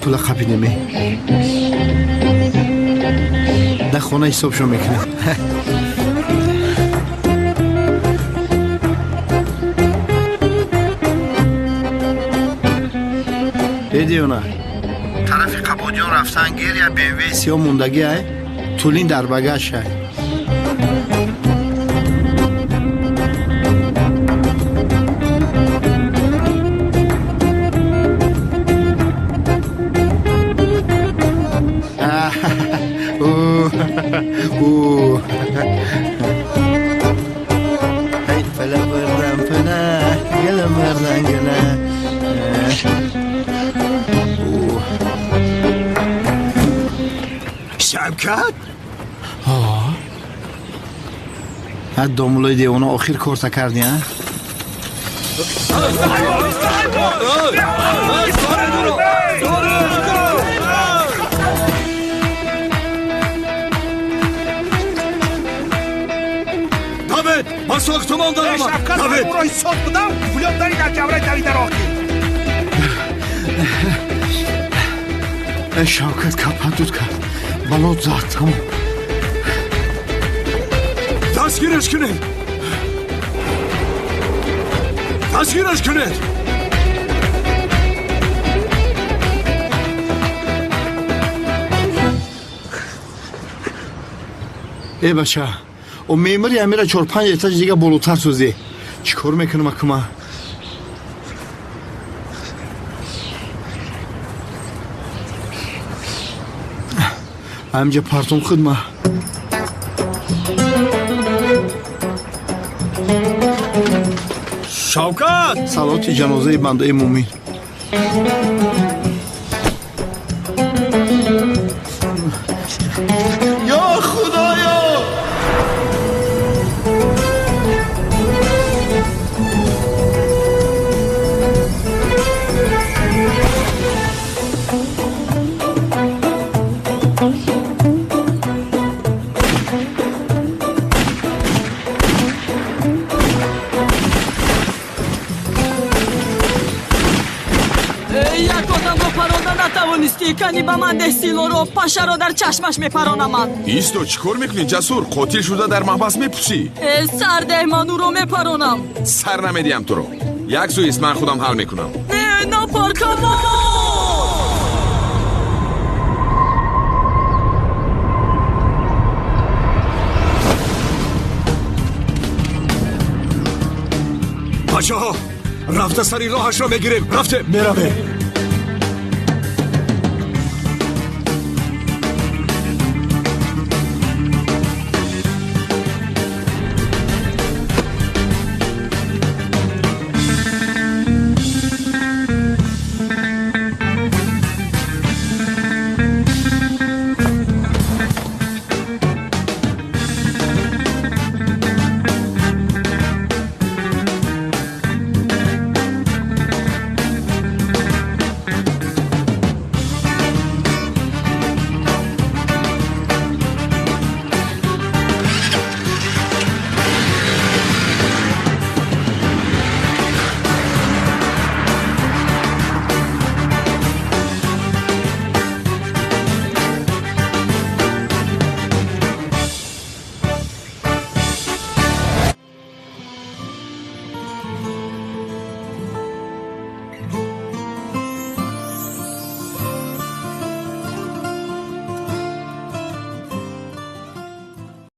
پول قبیله در خونه حسابشو میکنم. دیدیونا طرف قبادیان رفتن گیر یا BMW سیاه موندگی های طولین در بگش های. شبکت؟ هد دامولای دیوانه آخر کارتا کردی ها؟ داوید من ساختمان دارم. داوید برای ساخت بودم فولیات داری در جوره دویده راکی. شوکت کپندود کرد بلاد زد تمام. دستگیرش کنید. دستگیرش کنید. ای بچه او میماری امیره 4-5 اتاج دیگه بالاتر سوزی چیکار میکنم اکما؟ همجا پارتون خدمه شوکت صلات جنازه بنده مومین. یا خدایا نتوانستی کنی به من ده سیلو رو پاشه رو در چشمش میپرانم. ایستو چیکار میکنی جسور؟ قاتل شده در محبس میپوسی. سر ده من او رو میپرانم. سر نمیدیم تو رو. یک سو ایست من خودم حل میکنم. نه نپارکم. بچه ها رفته سری راهش رو بگیریم. رفته میرمه